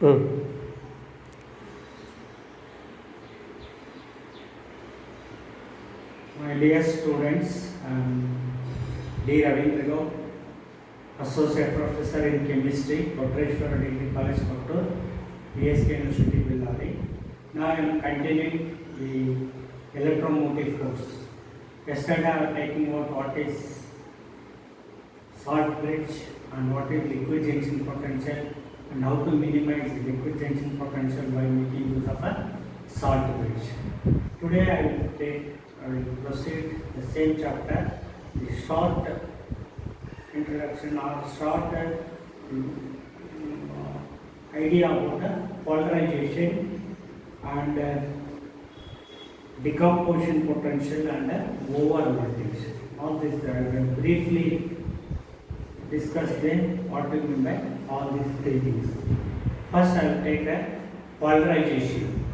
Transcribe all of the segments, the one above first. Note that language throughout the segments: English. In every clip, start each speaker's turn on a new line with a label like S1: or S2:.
S1: Mm.
S2: My dear students, D. Ravindra Gaur, Associate Professor in Chemistry, Kotreshwara Degree College, Kotturu, PSK University, Bellary. Now I am continuing the electromotive force. Yesterday I was taking out what is salt bridge and what is liquid junction potential and how to minimize the liquid junction potential by making use of a salt bridge. Today I will proceed the same chapter, the short introduction or short idea about the polarization and decomposition potential and over voltage. All this I will briefly discuss then what we mean by all these three things. First I will take a polarization,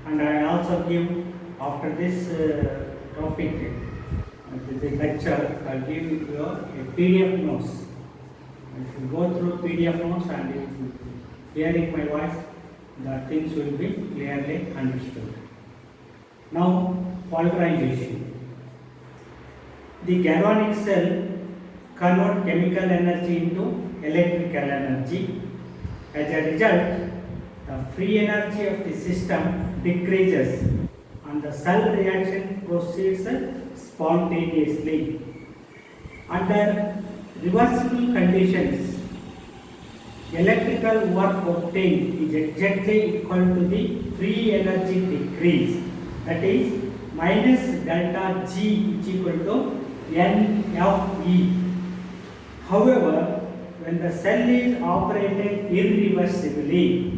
S2: and I also give after this topic, this lecture, I will give you a PDF notes. If you go through PDF notes and if you hearing my voice, the things will be clearly understood. Now, polarization. The galvanic cell convert chemical energy into electrical energy. As a result, the free energy of the system decreases and the cell reaction proceeds spontaneously. Under reversible conditions, electrical work obtained is exactly equal to the free energy decrease, that is minus delta G is equal to NFE. However, when the cell is operated irreversibly,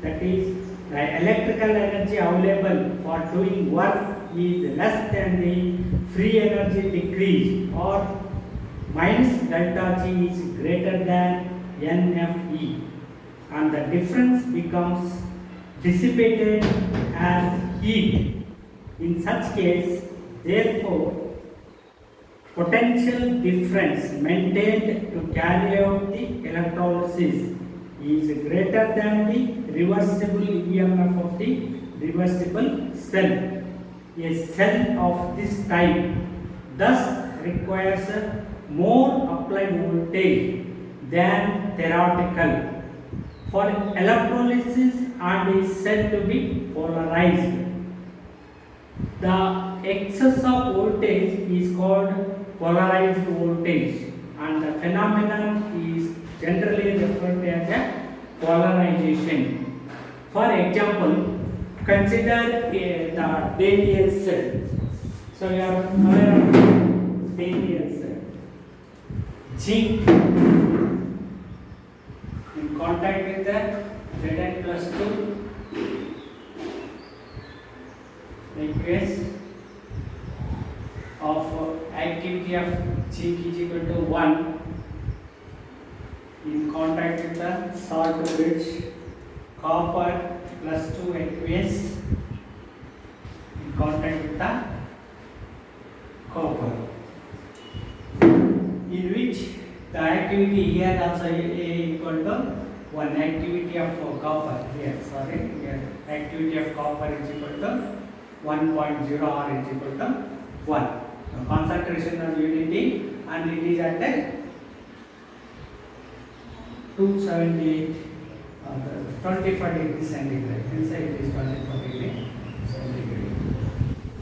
S2: that is the electrical energy available for doing work is less than the free energy decrease, or minus delta G is greater than NFE, and the difference becomes dissipated as heat. In such case, therefore, potential difference maintained to carry out the electrolysis is greater than the reversible EMF of the reversible cell. A cell of this type thus requires more applied voltage than theoretical for electrolysis and is said to be polarized. The excess of voltage is called polarized voltage, and the phenomenon is generally referred to as a polarization. For example, consider the Daniell cell. So you are aware of Daniell cell. Zinc in contact with the Zn+2 aqueous of activity of zinc is equal to 1 in contact with the salt bridge, copper +2 aqueous in contact with the copper, in which the activity here also A equal to 1, activity of copper here, activity of copper is equal to 1.0 or is equal to 1. The concentration of unity, and it is at 278 25 degrees centigrade. Inside it is 24 degrees centigrade.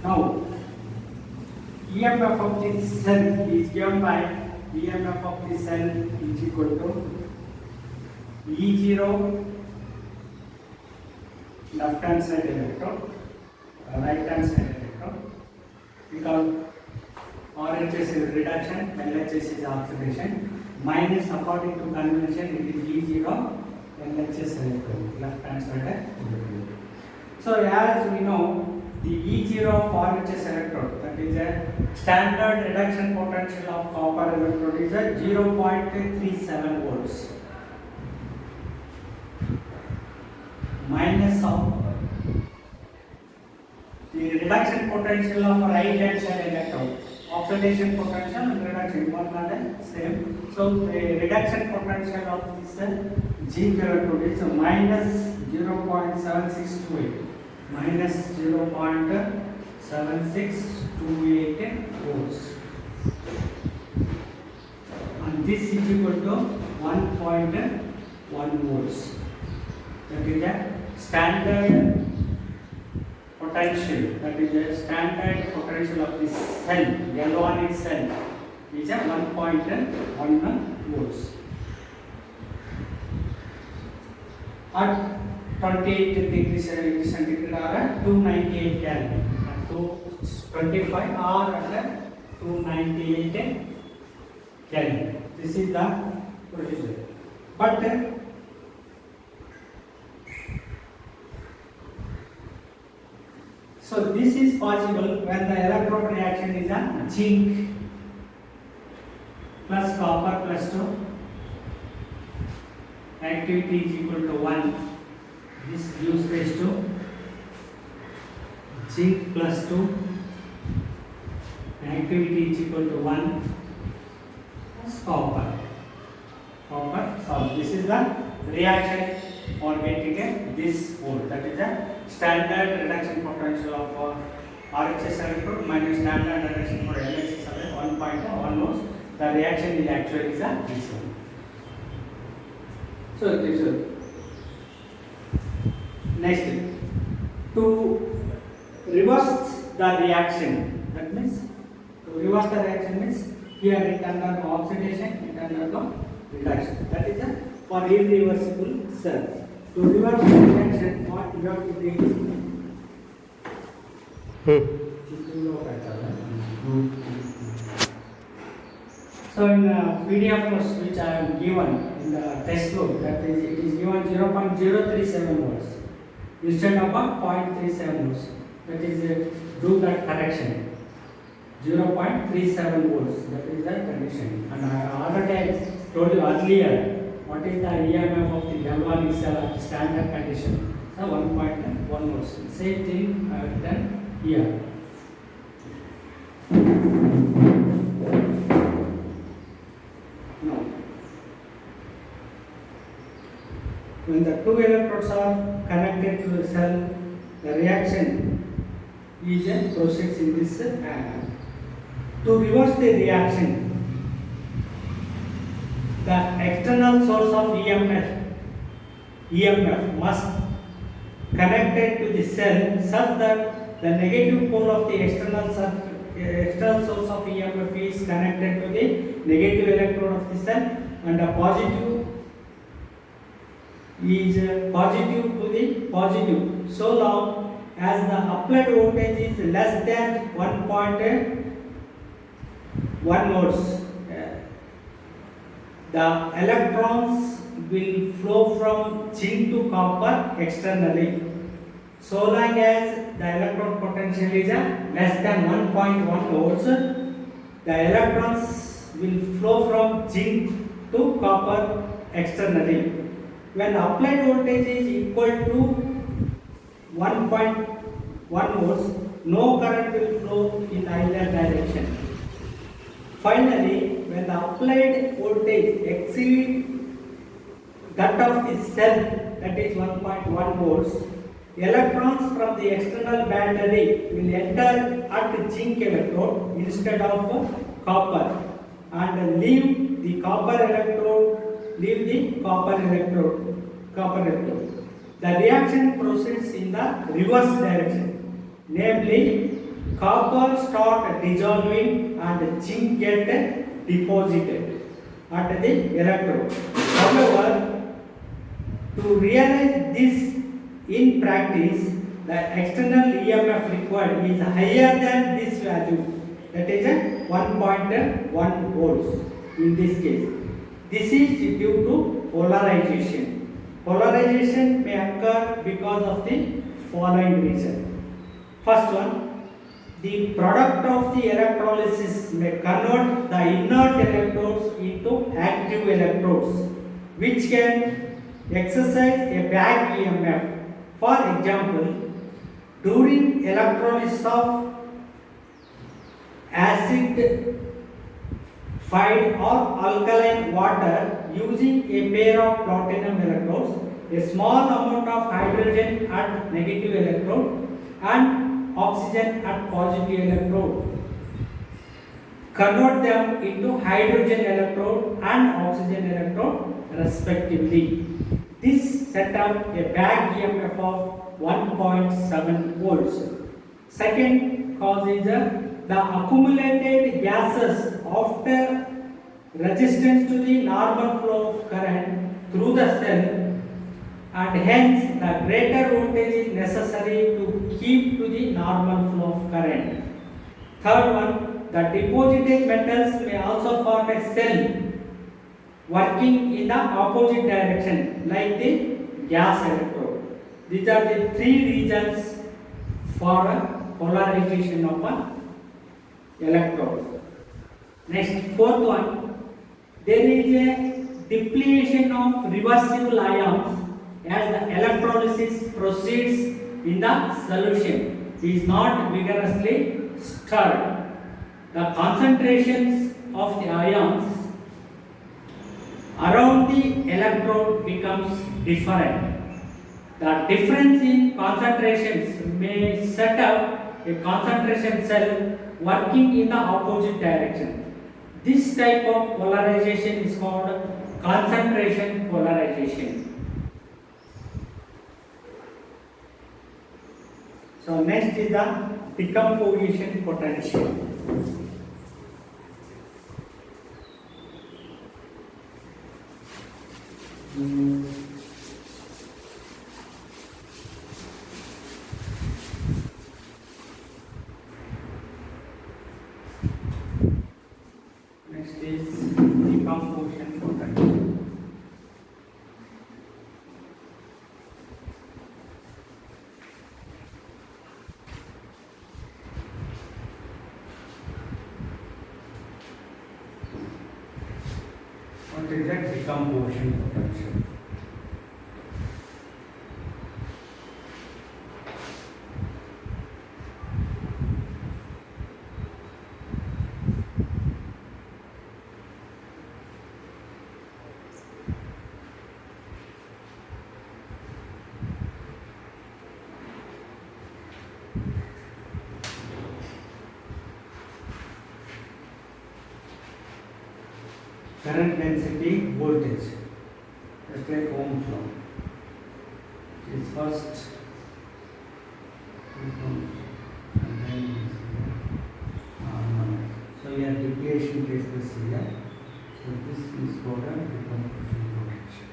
S2: Now, EMF of this cell is given by EMF of this cell is equal to E0 left hand side electrode, right hand side electrode, because RHS is reduction, LHS is oxidation, minus according to convention it is E0 LHS electrode, left hand side electrode. So as we know, the E0 of RHS electrode, that is a standard reduction potential of copper electrode, is at 0.37 volts. Minus of the reduction potential of right hand side electrode, oxidation potential and reduction both are the same. So the reduction potential of this zinc electrode is minus 0.7628 minus 0.7628 volts, and this is equal to 1.1 volts. That is a standard potential. That is a standard potential of this cell, galvanic cell, is a 1.1 volts. At 28 degrees centigrade or 298 Kelvin, at 225 or at 298 Kelvin. This is the procedure. But so this is possible when the electrode reaction is a zinc plus copper plus 2. Activity is equal to 1. This gives rise to zinc plus 2. Activity is equal to 1 plus copper. So this is the reaction for getting this volt. That is a standard reduction potential of RHS electrode minus standard reduction for LHS electrode 1.1 volts. The reaction is actually this one. So this is next, to reverse the reaction. That means to reverse the reaction means here it undergo oxidation, it undergo reduction. That is for irreversible cell. To reverse the reaction, what you have to do is so in PDF course which I have given in the test book, that is it is given 0.037 volts instead of 0.37 volts. That is do that correction. 0.37 volts. That is the condition. And I already told you earlier what is the EMF of the galvanic cell at standard condition. So 1.1 volts. Same thing done here. Now, when the two electrodes are connected to the cell, the reaction is proceeds in this manner. To reverse the reaction, the external source of EMF must connected to the cell such that the negative pole of the external source of EMF is connected to the negative electrode of the cell, and the positive is positive to the positive so long as the applied voltage is less than 1.1 volts. The electrons will flow from zinc to copper externally. So long as the electron potential is less than 1.1 volts, the electrons will flow from zinc to copper externally. When applied voltage is equal to 1.1 volts, no current will flow in either direction. Finally, when the applied voltage exceeds that of the cell, that is 1.1 volts, electrons from the external battery will enter at the zinc electrode instead of copper and leave the copper electrode. The reaction proceeds in the reverse direction, namely copper start dissolving and zinc get deposited at the electrode. However, to realize this in practice, the external EMF required is higher than this value, that is 1.1 volts in this case. This is due to polarization. Polarization may occur because of the following reason. First one, the product of the electrolysis may convert the inert electrodes into active electrodes, which can exercise a back EMF. For example, during electrolysis of acid, fide or alkaline water using a pair of platinum electrodes, a small amount of hydrogen at negative electrode and oxygen at positive electrode. Convert them into hydrogen electrode and oxygen electrode respectively. This set up a back EMF of 1.7 volts. Second cause is the accumulated gases after resistance to the normal flow of current through the cell, and hence the greater voltage is necessary to keep to the normal flow of current. Third one, the deposited metals may also form a cell working in the opposite direction like the gas electrode. These are the three reasons for polarization of an electrode. Next, fourth one, there is a depletion of reversible ions as the electrolysis proceeds in the solution. It is not vigorously stirred. The concentrations of the ions around the electrode becomes different. The difference in concentrations may set up a concentration cell working in the opposite direction. This type of polarization is called concentration polarization. So next is the decomposition potential. Next is decomposition potential. What is that decomposition potential? Current density voltage, just like Ohm's law. It is first 2 ohms and then normal. So here depletion takes place here. So this is called a decomposition potential.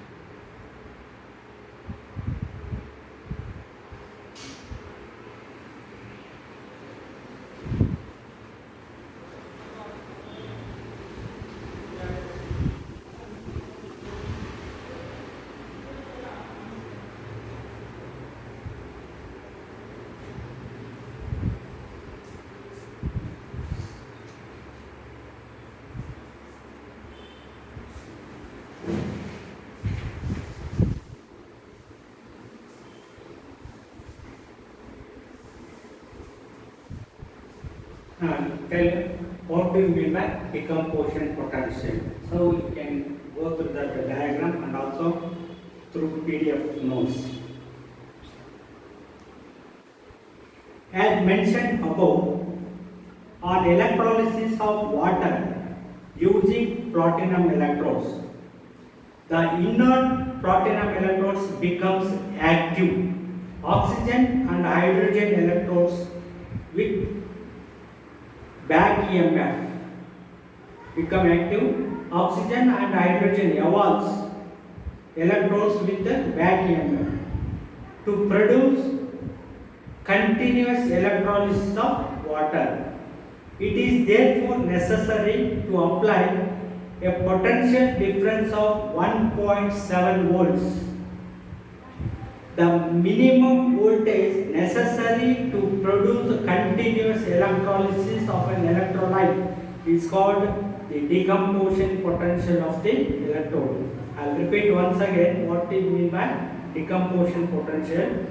S2: Tell what do you mean by decomposition potential. So you can go through the diagram and also through PDF notes. As mentioned above, on electrolysis of water using platinum electrodes, the inert platinum electrodes becomes active. Oxygen and hydrogen electrodes with back EMF become active. Oxygen and hydrogen evolves electrodes with the back EMF to produce continuous electrolysis of water. It is therefore necessary to apply a potential difference of 1.7 volts. The minimum voltage necessary to produce continuous electrolysis of an electrolyte is called the decomposition potential of the electrode. I will repeat once again what is meant by decomposition potential.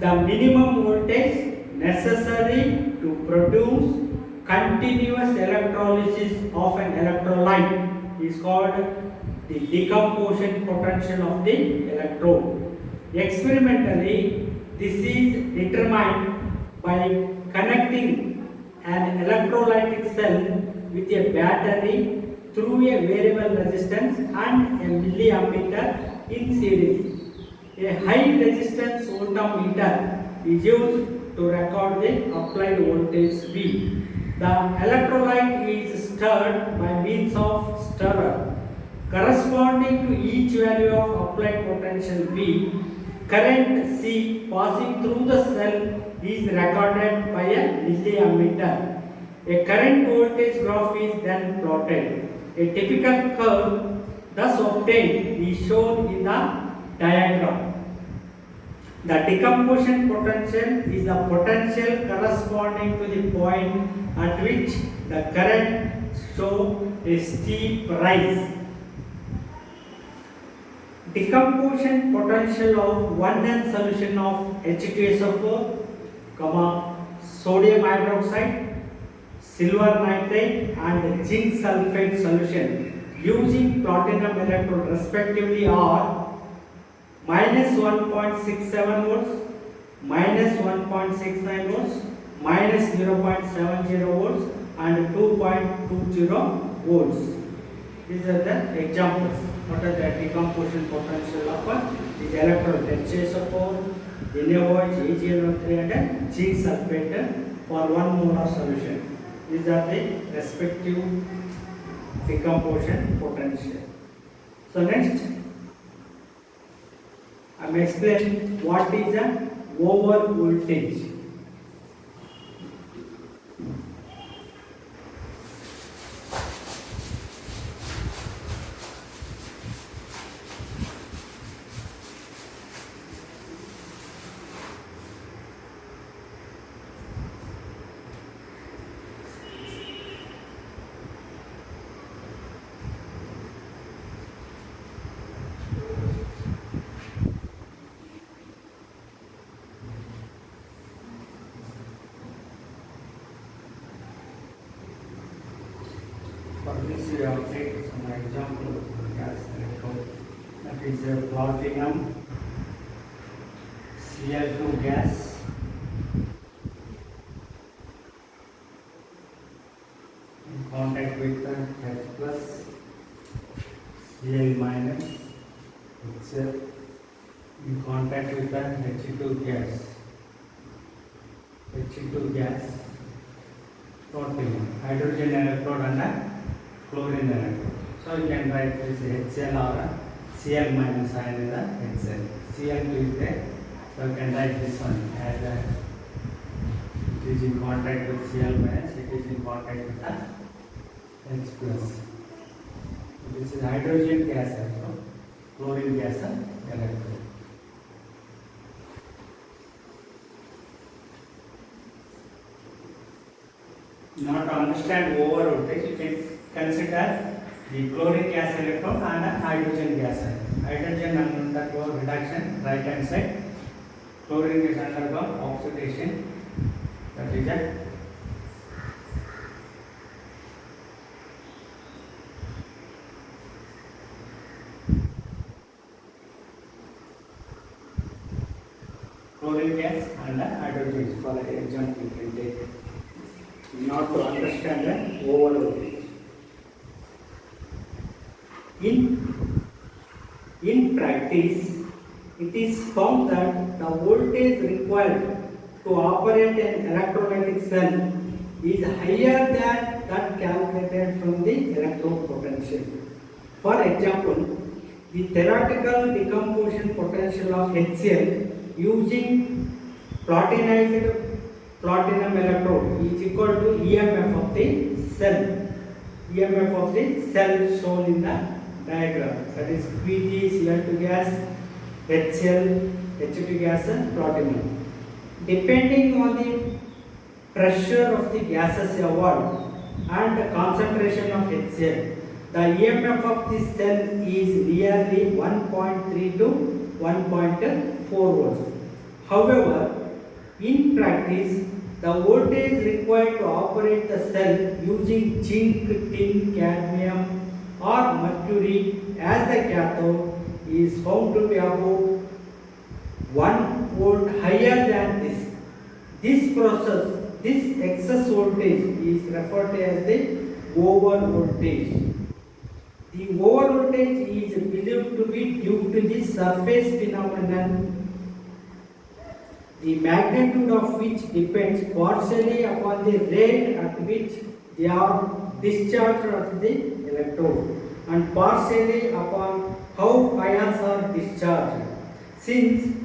S2: The minimum voltage necessary to produce continuous electrolysis of an electrolyte is called the decomposition potential of the electrode. Experimentally, this is determined by connecting an electrolytic cell with a battery through a variable resistance and a milliammeter in series. A high resistance voltmeter is used to record the applied voltage V. The electrolyte is stirred by means of stirrer. Corresponding to each value of applied potential V, current C passing through the cell is recorded by a milliammeter. A current voltage graph is then plotted. A typical curve thus obtained is shown in the diagram. The decomposition potential is the potential corresponding to the point at which the current shows a steep rise. Decomposition potential of 1N solution of H2SO4, sodium hydroxide, silver nitrate and zinc sulfate solution using platinum electrode respectively are minus 1.67 volts, minus 1.69 volts, minus 0.70 volts and 2.20 volts. These are the examples. What are the decomposition potential of these electrode HSO4, NaOH, AgNO3 and zinc sulfate for 1 mole of solution. These are the respective decomposition potential. So next, I am explaining what is an over voltage. For this we have taken some example of gas electrode, that is a platinum Cl2 gas in contact with the H plus Cl minus HCl in contact with the H2 gas. H2 gas, platinum, hydrogen electrode and a chlorine electrode. So you can write this HCl or Cl minus ion in the HCl. Cl2 is there, so you can write this one as it is in contact with Cl minus, it is in contact with the H plus. So this is hydrogen gas electrode, chlorine gas electrode. Now to understand over voltage, you can consider the chlorine gas electrode and the hydrogen gas electrode. Hydrogen undergo reduction, right hand side. Chlorine is undergo oxidation, that is a chlorine gas and the hydrogen. For example, you can take. Not to understand the over voltage. In practice, it is found that the voltage required to operate an electrolytic cell is higher than that calculated from the electrode potential. For example, the theoretical decomposition potential of HCl using platinized platinum electrode is equal to EMF of the cell. EMF of the cell shown in the diagram. That is Pg, Cl2 gas, HCl, H2 gas and platinum. Depending on the pressure of the gases evolved and the concentration of HCl, the EMF of the cell is nearly 1.3 to 1.4 volts. However, in practice, the voltage required to operate the cell using zinc, tin, cadmium or mercury as the cathode is found to be about 1 volt higher than this. This process, this excess voltage is referred to as the over voltage. The over voltage is believed to be due to the surface phenomenon, the magnitude of which depends partially upon the rate at which they are discharged at the electrode and partially upon how ions are discharged. Since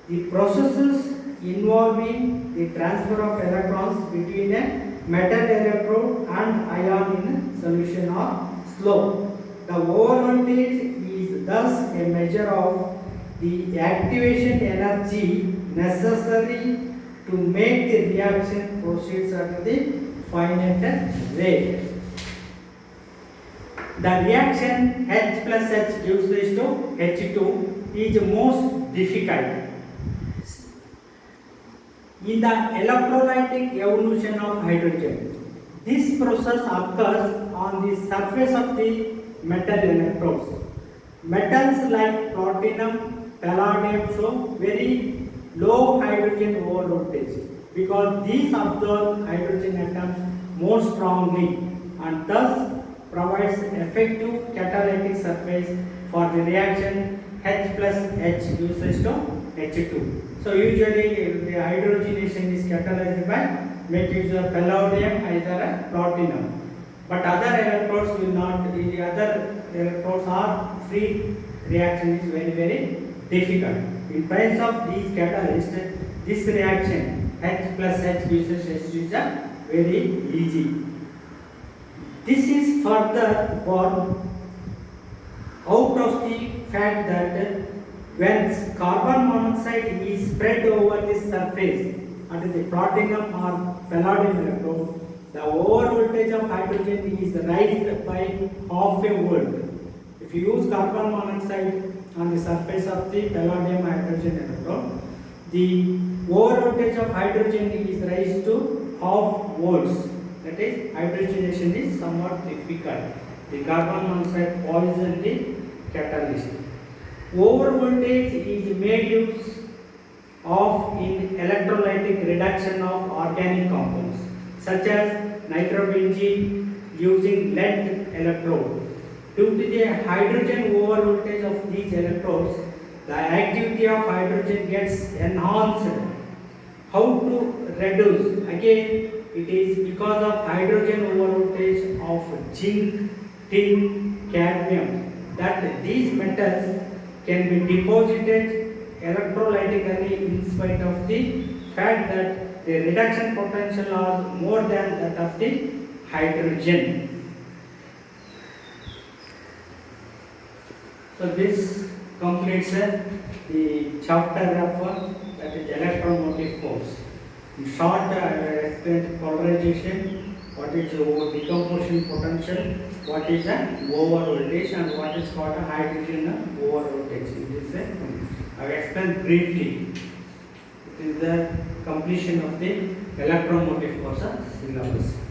S2: the processes involving the transfer of electrons between a metal electrode and ion in solution are slow, the over voltage is thus a measure of the activation energy necessary to make the reaction proceeds at the finite rate. The reaction H plus H gives rise to H2 is most difficult. In the electrolytic evolution of hydrogen, this process occurs on the surface of the metal electrodes. Metals like platinum, palladium show very low hydrogen over voltage because these absorb hydrogen atoms more strongly and thus provides effective catalytic surface for the reaction H plus H gives rise to H2. So usually the hydrogenation is catalyzed by making use of palladium either a platinum. But other electrodes will not, the other electrodes are free, reaction is very difficult. In terms of these catalysts, this reaction H plus H gives us H2 is a very easy. This is further born out of the fact that when carbon monoxide is spread over the surface under the platinum or palladium electrode, the over voltage of hydrogen is raised by half a volt. If you use carbon monoxide on the surface of the palladium hydrogen electrode, the over voltage of hydrogen is raised to half volts. That is, hydrogenation is somewhat difficult. The carbon monoxide poisons the catalyst. Over voltage is made use of in electrolytic reduction of organic compounds such as nitrobenzene using lead electrode. Due to the hydrogen over voltage of these electrodes, the activity of hydrogen gets enhanced. How to reduce? Again, it is because of hydrogen over voltage of zinc, tin, cadmium that these metals can be deposited electrolytically in spite of the fact that the reduction potential is more than that of the hydrogen. So this completes the chapter of that is electromotive force. In short, I will explain polarization, what is decomposition potential, what is the over voltage and what is called a hydrogen over voltage. I will explain briefly. It is the completion of the electromotive force syllabus.